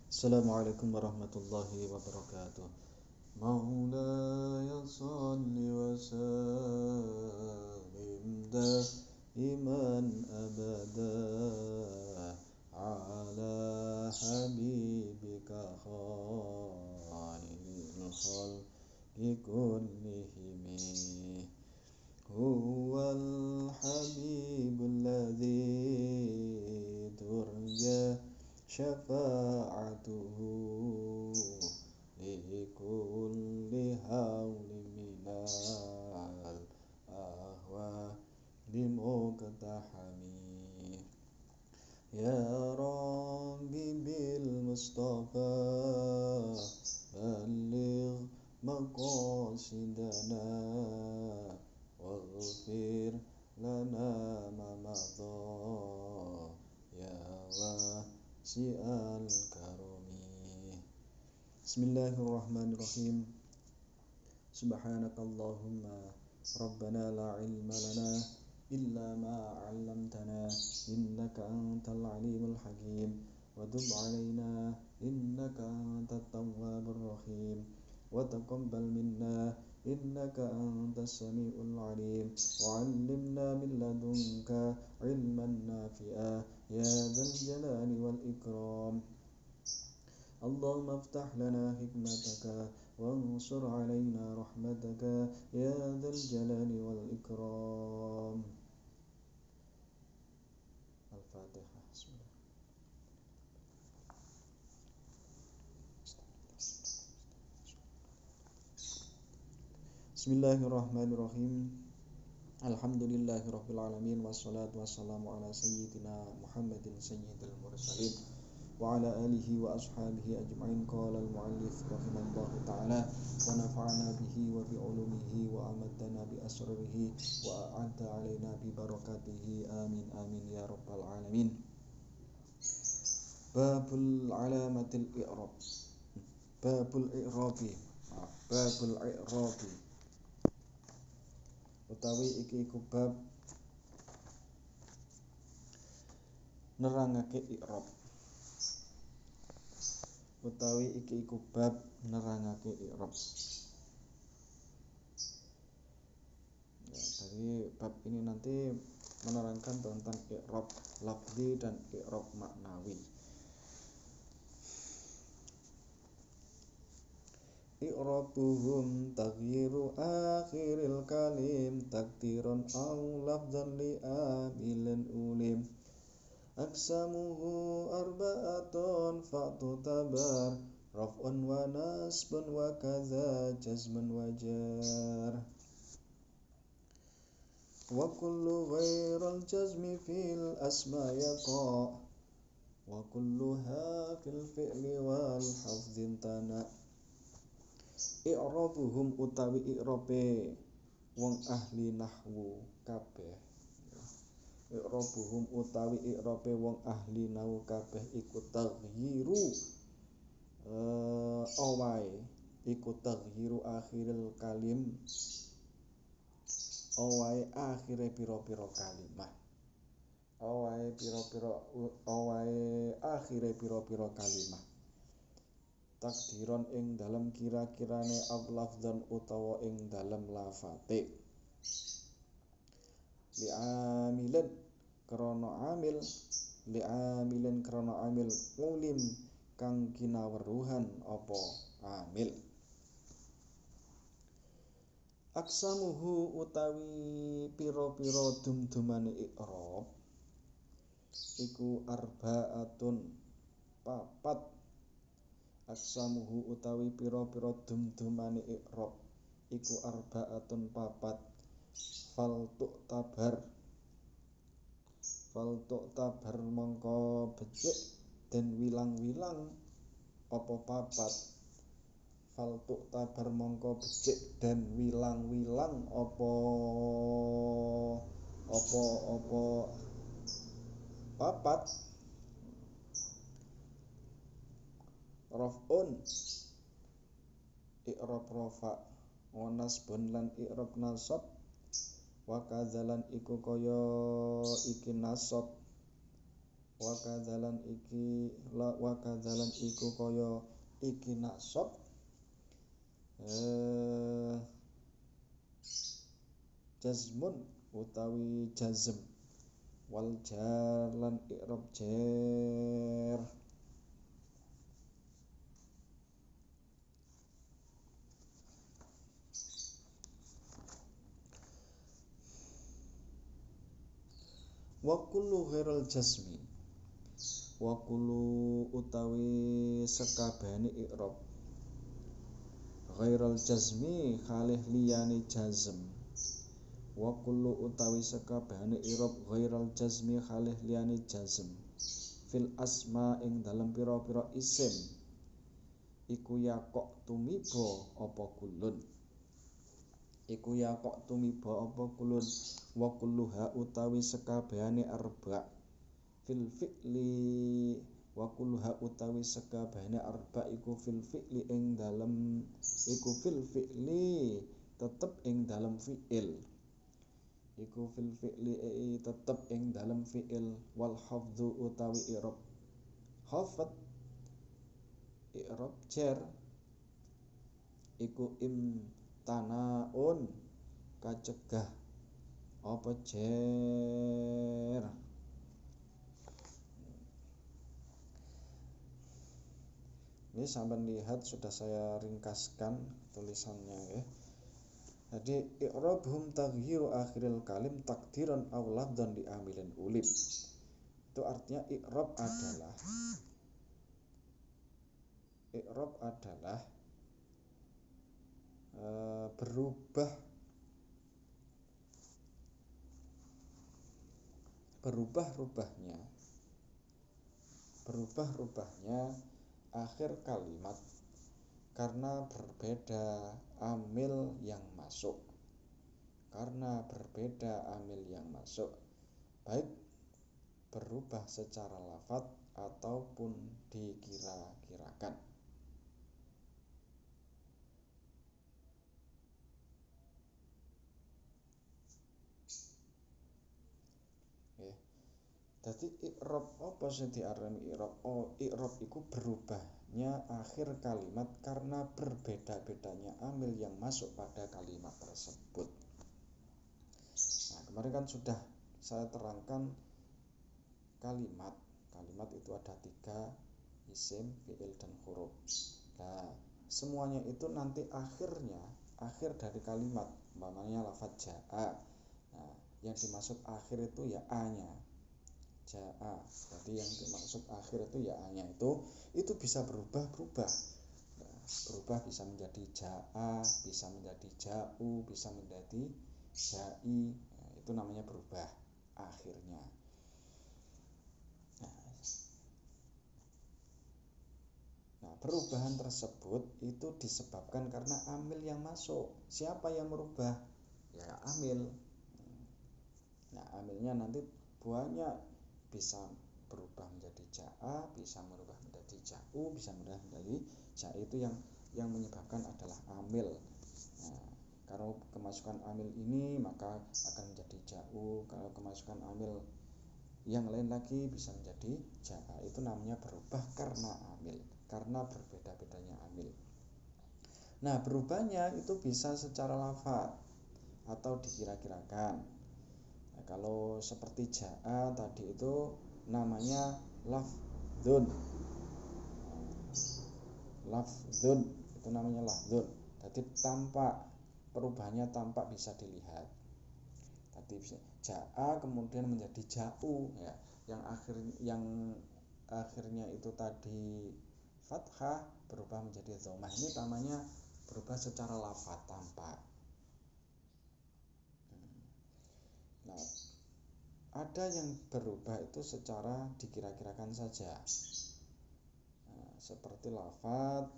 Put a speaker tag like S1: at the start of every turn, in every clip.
S1: Assalamualaikum warahmatullahi wabarakatuh. Maulaya salli wa sallim daiman abada ala habibika khairil khalqi kullihim. Huwal habibul ladzi turja syafa'atuhu likulli hawli minal ahwa limuqtahami. Ya Rabbi bil Mustafa balligh maqasidana waghfir lana ma madha ya wasi'al karami. Bismillahirrahmanirrahim. Subhanakallahumma rabbana la ilma lana illa ma 'allamtana innaka antal alimul hakim wa tub 'alaina innaka antat tawwabur rahim wa taqabbal minna innaka antas samiul alim wa 'allimna min ladunka 'ilman nafi'a ya dzal jalali wal ikram. Allahumma aftah lana hikmataka wansur 'alaina rahmataka ya dzal jalali wal ikram. Al-Fatihah. Bismillahirrahmanirrahim. Alhamdulillahirabbil alamin wassalatu wassalamu ala sayyidina Muhammadin sayyidil mursalin wa ala alihi wa ashabihi ajma'in. Qala al-muallif rahimallahu ta'ala wa nafa'ana bihi wa bi ulumihi wa amatana bi asrarihi wa a'adda alaina bi barakatihi amin amin ya rabbal alamin. Babul alamatil i'rab. Babul i'rabi. Babul i'rabi utawi iki iku bab nerangake i'rab. Utawi iki iku bab nerangake i'rab. Ya, dari bab ini nanti menerangkan tentang i'rab lafzi dan i'rab maknawi. I'rabuhum taghyiru akhiril kalim takdiran aw lafzan li amilin ulim. Aksamuhu arba'atun fa'tutabar raf'un wa nasbun wa kadza jazmun wa jar. Wa kullu ghairal jazmi fil asma yaqa wa kulluha fil fi'li wal hafdhin tana. I'rabuhum utawi i'rabe wong ahli nahwu kabeh. I'rabuhum utawi i'rabe wong ahli nahwu kabeh iku taghyiru owae iku taghyiru akhiril kalim owae akhire pira-pira kalimah. Owae akhire pira-pira kalimah. Takdiron ing dalam kira-kirane lafdzan utawa ing dalam lafate. Li'amilin krana amil li'amilin krana amil ulim kang kinaweruhan apa amil. Aksamuhu utawi pira-pira dum-dumane i'rab iku arba'atun papat. Aksamuhu utawi pira-pira dum-dumane i'rab iku arba'atun papat. Fal tu'tabar mongko becik den wilang-wilang apa papat. Fal tu'tabar mongko becik den wilang-wilang apa papat. Raf'un i'rab rafa wa nasbun lan i'rab nasab wa kadzalan iku kaya iki nasab Wakadzalan iku kaya iki nasab jazmun utawi jazm wal jar lan i'rab jar. Wa kullu ghairil jazmi wa kullu utawi sekabehane i'rab ghairil jazmi khalih liyane jazm wa kullu utawi sekabehane i'rab ghairil jazmi khalih liyane jazm fil asma ing dalem pira-pira isim iku ya kok tumiba apa kulun wa kulluha utawi sekabehane arba fil fi'li wa kulluha utawi sekabehane arba iku fil fi'li ing dalem iku fil fi'li tetep ing dalem fi'il wal hafdzu utawi i'rab hafad i'rab jar iku imtanaun kacegah apa jar. Ini sampai lihat sudah saya ringkaskan tulisannya ya. Jadi i'rabhum taghyiru akhiril kalim takdiran aw lafdhan li amilin ulib. Itu artinya i'rab adalah berubah-rubahnya akhir kalimat karena berbeda amil yang masuk. Baik berubah secara lafadz ataupun dikira-kirakan. Dadi i'rab apa sing diarani i'rab? I'rab iku berubahnya akhir kalimat karena berbeda-bedanya amil yang masuk pada kalimat tersebut. Nah, kemarin kan sudah saya terangkan kalimat itu ada 3, isim, fi'il, dan huruf. Nah, semuanya itu nanti akhir dari kalimat, umpamanya lafadz ja'a. Nah, yang dimaksud akhir itu ya a-nya. Ja'a. Jadi yang dimaksud akhir itu ya a-nya itu bisa berubah. Nah, berubah bisa menjadi ja'a, bisa menjadi ja'u, bisa menjadi ja'i. Nah, itu namanya berubah akhirnya. Nah, perubahan tersebut itu disebabkan karena amil yang masuk. Siapa yang merubah? Ya amil. Nah, amilnya nanti banyak, bisa berubah menjadi ja'a, bisa merubah menjadi ja'u, bisa merubah menjadi ja'i. Itu yang menyebabkan adalah amil. Nah, kalau kemasukan amil ini maka akan menjadi ja'u. Kalau kemasukan amil yang lain lagi bisa menjadi ja'a. Itu namanya berubah karena amil, karena berbeda-bedanya amil. Nah, berubahnya itu bisa secara lafadz atau dikira-kirakan. Nah, kalau seperti ja'a tadi itu namanya lafdzun. Itu namanya lafdzun. Jadi perubahannya tampak bisa dilihat. Tadi ja'a kemudian menjadi ja'u ya. Yang akhirnya itu tadi fathah berubah menjadi dhammah. Ini namanya berubah secara lafadz tampak. Nah, ada yang berubah itu secara dikira-kirakan saja. Nah, seperti lafadz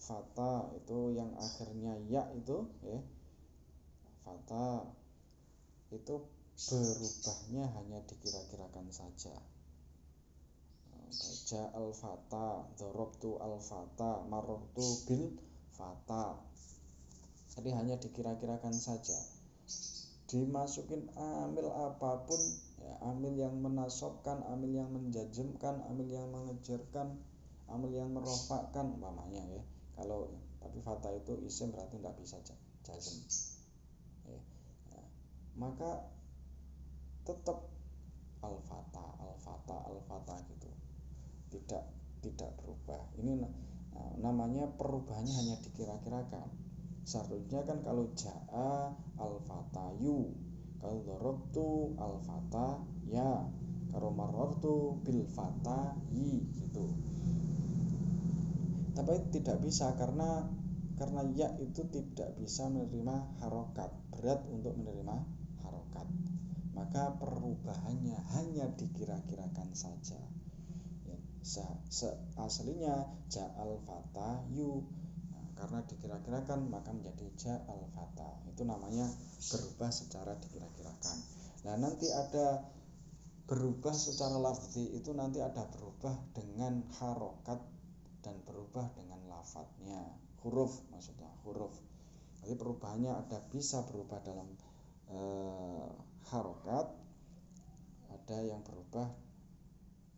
S1: fata itu yang akhirnya ya itu ya. Fata itu berubahnya hanya dikira-kirakan saja. Baca al-fata, darabtu al-fata, marartu bil fata. Jadi hanya dikira-kirakan saja. dimasukin amil apapun ya, amil yang menasobkan, amil yang menjazmkan, amil yang mengejarkan, amil yang merofakkan umpamanya ya. Kalau tapi fata itu isim berarti tidak bisa jazm ya. Nah, maka tetap al-fata gitu, tidak berubah. Ini namanya perubahannya hanya dikira-kirakan. Seharusnya kan kalau ja'a al-fatayu, kalau darabtu al-fata ya, kalau marartu bil fatayi gitu. Tapi tidak bisa karena ya itu tidak bisa menerima harokat, berat untuk menerima harokat. Maka perubahannya hanya dikira-kirakan saja. Aslinya ja'al fatayu, karena dikira-kirakan maka menjadi ja'al fata. Itu namanya berubah secara dikira-kirakan. Nah nanti ada berubah secara lafzi, itu nanti ada berubah dengan harokat dan berubah dengan lafadznya, huruf maksudnya huruf. Jadi perubahannya ada bisa berubah dalam harokat, ada yang berubah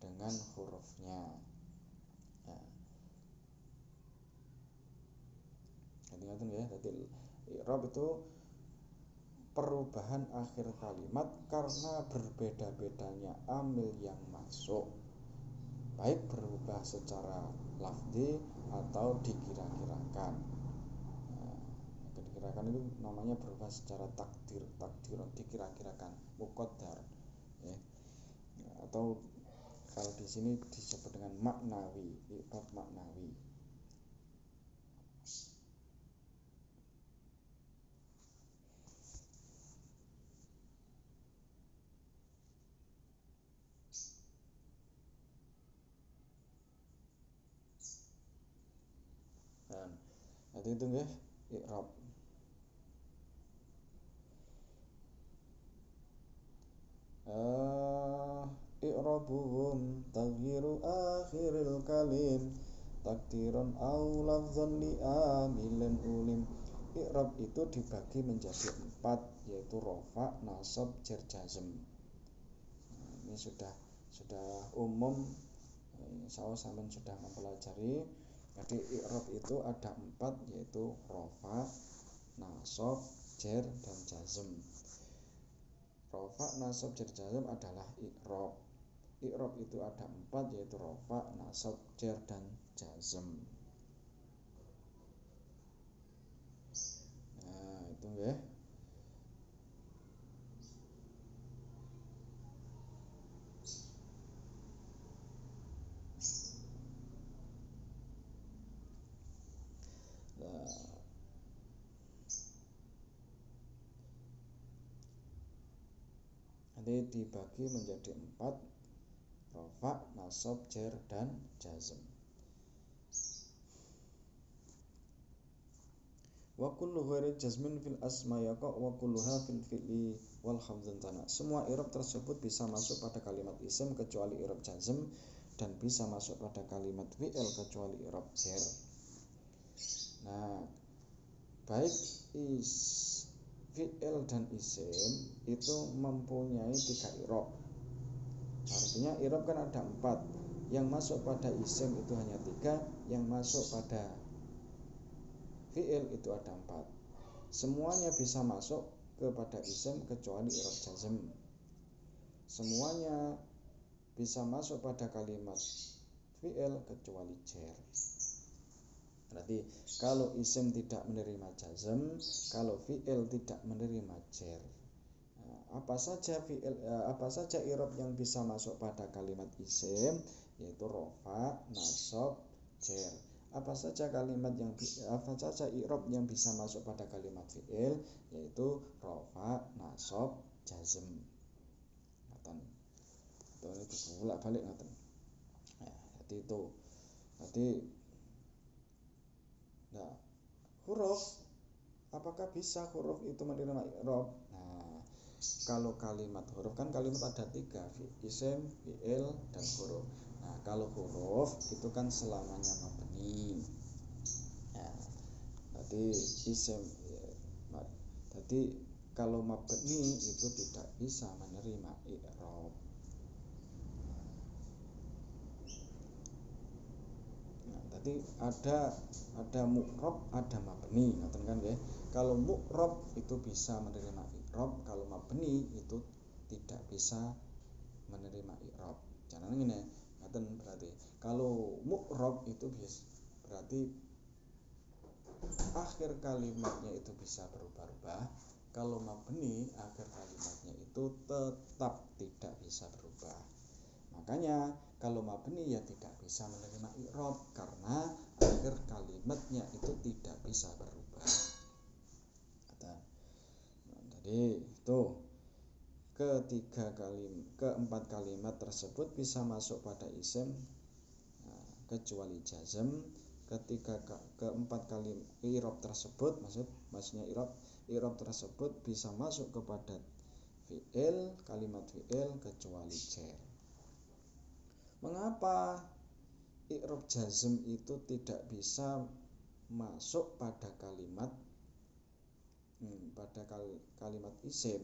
S1: dengan hurufnya. Ingat ya, jadi i'rab itu perubahan akhir kalimat karena berbeda-bedanya amil yang masuk, baik berubah secara lafzi atau dikira-kirakan. Dikira-kirakan itu namanya berubah secara takdir dikira-kirakan, muqaddar ya. Atau kalau di sini disebut dengan maknawi, i'rab maknawi. Nanti itu nggih i'rab. I'rabuhum taghyiru akhiril kalim takdiron aw lafzan li amilin ulim. I'rab itu dibagi menjadi 4, yaitu rafa, nasab, jar, jazm. Ini sudah umum, insyaallah sampean sudah mempelajari. Jadi i'rab itu ada 4, yaitu rafa, nasab, jar, dan jazm. Rafa, nasab, jar, jazm adalah i'rab. I'rab itu ada 4, yaitu rafa, nasab, jar, dan jazm. Nah itu nggih. Nanti dibagi menjadi 4, rafa, nasab, jar, dan jazm. Wa kullu ghairi jazmin fil asma yaqa wa kulluha fil fi'li wal hamzun tana. Semua i'rab tersebut bisa masuk pada kalimat isim kecuali i'rab jazm, dan bisa masuk pada kalimat fi'il kecuali i'rab jar. Nah, baik fi'il dan isim itu mempunyai 3 i'rab. Artinya i'rab kan ada 4. Yang masuk pada isim itu hanya 3, yang masuk pada fi'il itu ada 4. Semuanya bisa masuk kepada isim kecuali i'rab jazm. Semuanya bisa masuk pada kalimat fi'il kecuali jar. Berarti kalau isim tidak menerima jazm, kalau fi'il tidak menerima jar. Apa saja i'rab yang bisa masuk pada kalimat isim, yaitu rafa, nasab, jar. Apa saja i'rab yang bisa masuk pada kalimat fi'il, yaitu rafa, nasab, jazm. Ngoten. Itu bolak-balik ngoten. Jadi itu. Nah, huruf, apakah bisa huruf itu menerima i'rab? Nah, kalau kalimat huruf kan kalimat ada 3, isim, fi'il, dan huruf. Nah, kalau huruf itu kan selamanya mabni. Jadi isim, jadi kalau mabni itu tidak bisa menerima i'rab. Nah, tadi ada mu'rab, ada mabni, ngoten kan nggih. Kalau mu'rab itu bisa menerima i'rab, kalau mabni itu tidak bisa menerima i'rab. Jangan ngene, ngoten berarti. Kalau mu'rab itu berarti akhir kalimatnya itu bisa berubah-ubah. Kalau mabni akhir kalimatnya itu tetap tidak bisa berubah. Makanya kalau mabni ya tidak bisa menerima i'rab karena akhir kalimatnya itu tidak bisa berubah. Jadi itu keempat kalimat tersebut bisa masuk pada isim kecuali jazm. Ketika keempat kali i'rab tersebut maksudnya i'rab tersebut bisa masuk kepada fi'il, kalimat fi'il kecuali jar. Mengapa i'rab jazm itu tidak bisa masuk pada kalimat isim,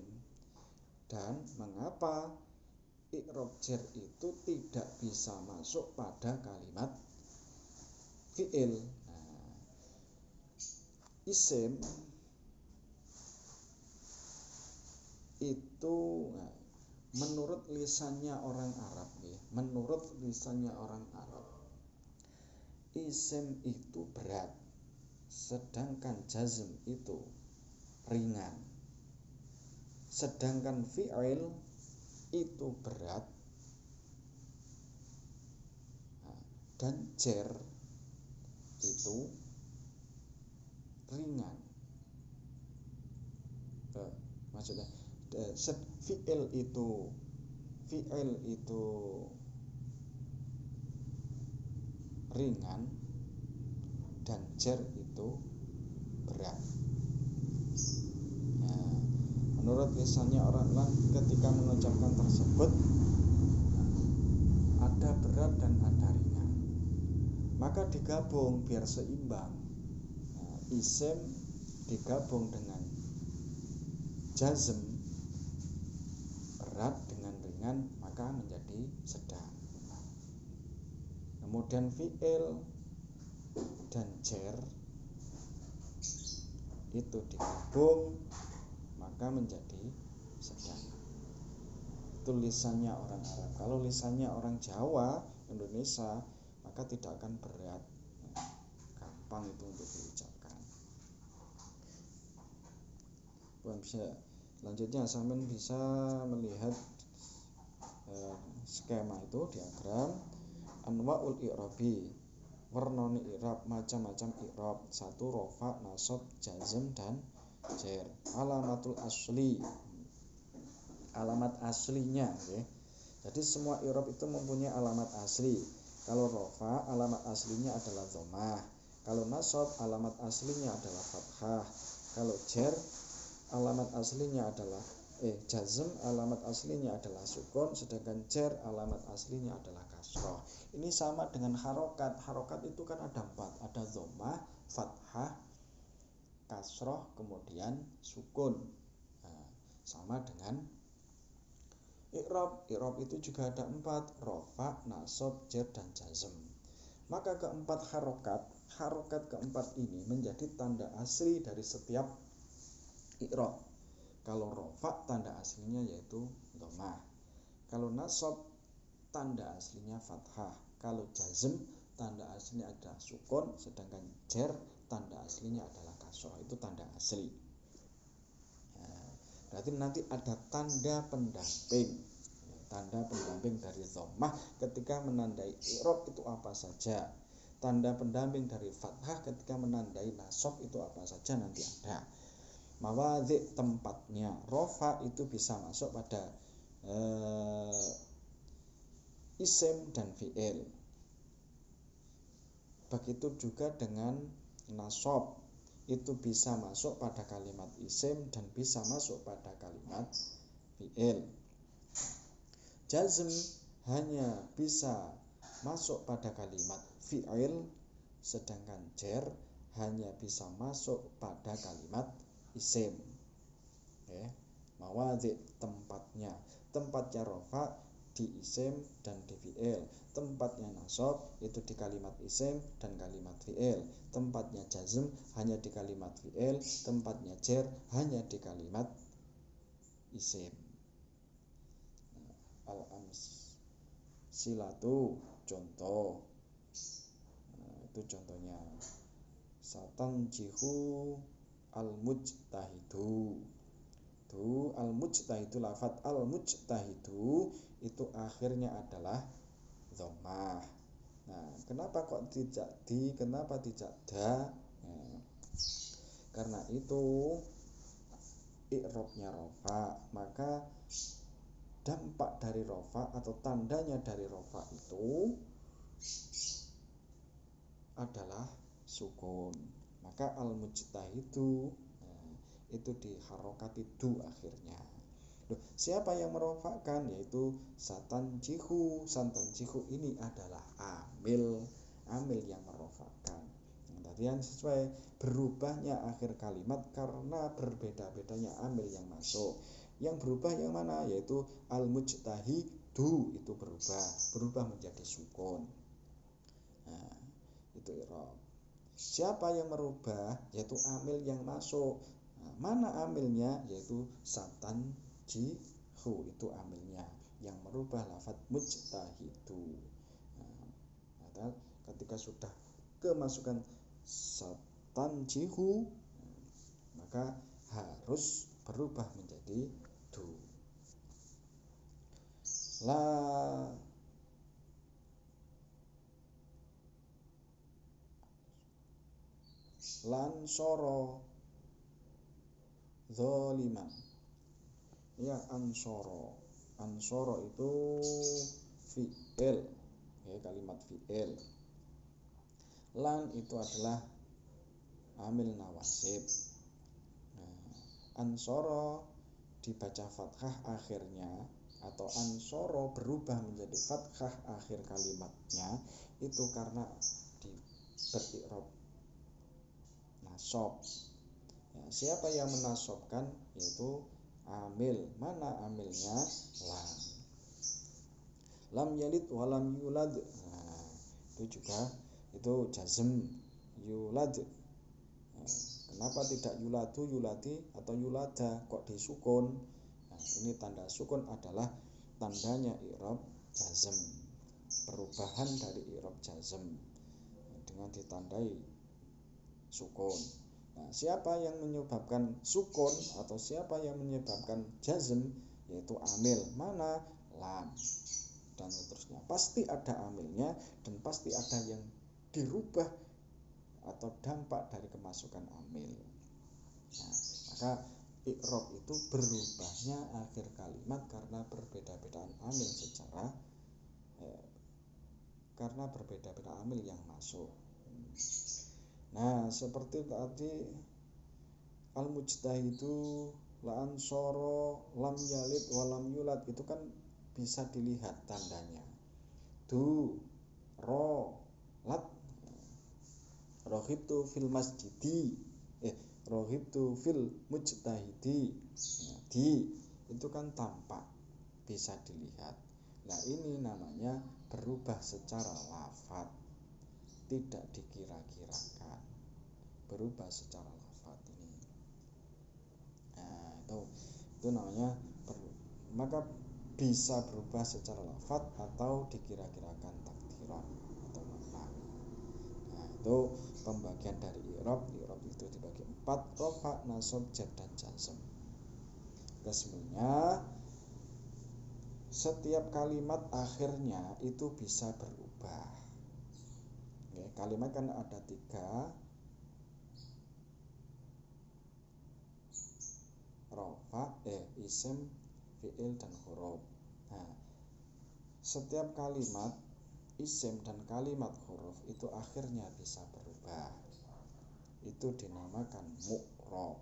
S1: dan mengapa i'rab jar itu tidak bisa masuk pada kalimat fi'il? Isim itu menurut lisannya orang Arab isim itu berat, sedangkan jazm itu ringan. Sedangkan fi'il itu berat dan jar itu ringan. Maksudnya fi'il itu ringan dan jar itu berat. Menurut lisannya orang Arab ketika mengucapkan tersebut ada berat dan ada ringan, maka digabung biar seimbang. Isim digabung dengan jazm, berat dengan ringan, maka menjadi sedang. Kemudian fi'il dan jar itu digabung maka menjadi sedang. Itu lisannya orang Arab. Kalau lisannya orang Jawa, Indonesia, maka tidak akan berat, gampang itu untuk diucapkan. Selanjutnya sampean bisa melihat skema itu, diagram anwaul i'rabi, warnoni i'rab, macam-macam i'rab. 1. Rafa, nasab, jazm dan jar. Alamatul asli, alamat aslinya, okay. Jadi semua i'rab itu mempunyai alamat asli. Kalau rafa, alamat aslinya adalah dhammah. Kalau nasab, alamat aslinya adalah fathah. Kalau jar, alamat aslinya adalah jazm, alamat aslinya adalah sukun. Sedangkan jar, alamat aslinya adalah kasrah. Ini sama dengan harokat. Harokat itu kan ada 4, ada dhammah, fathah, kasrah, kemudian sukun. Sama dengan i'rab. I'rab itu juga ada 4, rafa, nasab, jar dan jazm. Maka keempat harokat keempat ini menjadi tanda asli dari setiap i'rab. Kalau rafa tanda aslinya yaitu dhammah. Kalau nasab tanda aslinya fathah. Kalau jazm tanda aslinya adalah sukun. Sedangkan jar tanda aslinya adalah kasrah. Itu tanda asli. Berarti nanti ada tanda pendamping. Tanda pendamping dari dhammah ketika menandai i'rab itu apa saja. Tanda pendamping dari fathah ketika menandai nasab itu apa saja nanti ada. Mawadhi tempatnya. Rafa itu bisa masuk pada isim dan fi'il. Begitu juga dengan nasab, itu bisa masuk pada kalimat isim dan bisa masuk pada kalimat fi'il. Jazm hanya bisa masuk pada kalimat fi'il, sedangkan jar hanya bisa masuk pada kalimat isim. Mawadhi tempatnya rafa di isim dan di fi'il. Tempatnya nasab itu di kalimat isim dan kalimat fi'il. Tempatnya jazm hanya di kalimat fi'il. Tempatnya jar hanya di kalimat isim. Al-amsilatu contoh. Itu contohnya. Satanjihu al-mujtahidu. Al-mujtahidu, lafadz al-mujtahidu itu akhirnya adalah dhammah. Nah, kenapa tidak da? Karena itu i'rabnya rafa, maka dampak dari rafa atau tandanya dari rafa itu adalah sukun. Maka al-mujtahidu itu diharokati du akhirnya. Siapa yang merofakkan? Yaitu satanjihu. Satanjihu ini adalah amil yang merofakkan. Tadi yang sesuai berubahnya akhir kalimat karena berbeda-bedanya amil yang masuk. Yang berubah yang mana? Yaitu al-mujtahidu itu berubah menjadi sukun. Nah, itu i'rab. Siapa yang merubah? Yaitu amil yang masuk. Mana amilnya? Yaitu satanjihu, itu amilnya yang merubah lafadz mujtahidu. Ketika sudah kemasukan satanjihu, maka harus berubah menjadi du. Lansoro zoliman. Ya, ansoro itu fi'il, kalimat fi'il. Lan itu adalah amil nawasib. Ansoro dibaca fathah akhirnya, atau ansoro berubah menjadi fathah akhir kalimatnya itu karena beri'rab nasab. Siapa yang menasobkan? Yaitu amil. Mana amilnya? Lam yalid walam yulad. Itu juga itu jazm yulad. Kenapa tidak yuladu, yulati atau yulada? Kok disukun? Ini tanda sukun adalah tandanya i'rab jazm. Perubahan dari i'rab jazm dengan ditandai sukun. Siapa yang menyebabkan sukun atau siapa yang menyebabkan jazm? Yaitu amil. Mana? Lam. Dan seterusnya. Pasti ada amilnya dan pasti ada yang dirubah atau dampak dari kemasukan amil. Maka i'rab itu berubahnya akhir kalimat karena berbeda-bedaan amil karena berbeda-beda amil yang masuk. Nah, seperti tadi al-mujtahidu, la ansoro, lam yalid, walam yulad, itu kan bisa dilihat tandanya. Du, ro, lat, rohibtu fil masjidi, rohibtu fil mujtahidi. Di itu kan tampak, bisa dilihat. Nah, ini namanya berubah secara lafadz, tidak dikira-kirakan, berubah secara lafadz ini. Nah, itu namanya maka bisa berubah secara lafadz atau dikira-kirakan takdiran atau makna. Nah, itu pembagian dari i'rab. I'rab itu dibagi 4: rafa, nasab, jar, dan jazm. Kesemuanya setiap kalimat akhirnya itu bisa berubah. Kalimat kan ada 3, rafa, isim, fi'il, dan huruf. Nah, setiap kalimat isim dan kalimat huruf itu akhirnya bisa berubah. Itu dinamakan mu'rab.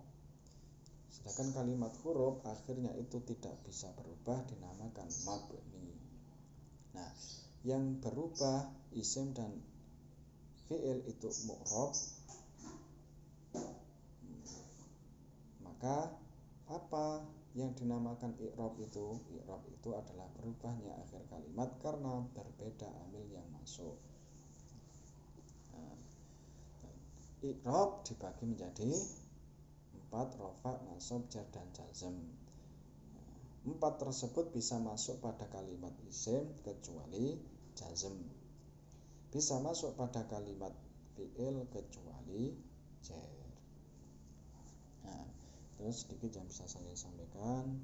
S1: Sedangkan kalimat huruf akhirnya itu tidak bisa berubah, dinamakan mabni. Nah, yang berubah isim dan fi'il itu mu'rab, maka Apa yang dinamakan i'rab itu? I'rab itu adalah berubahnya akhir kalimat karena berbeda amil yang masuk. Nah, i'rab dibagi menjadi 4, rafa, nasab, jar, dan jazm. 4 tersebut bisa masuk pada kalimat isim kecuali jazm, bisa masuk pada kalimat fi'il kecuali jar. Nah, terus sedikit yang bisa saya sampaikan,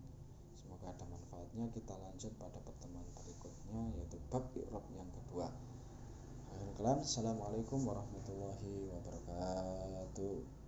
S1: semoga ada manfaatnya. Kita lanjut pada pertemuan berikutnya, yaitu bab i'rab yang kedua. Akhirul kalam, assalamualaikum warahmatullahi wabarakatuh.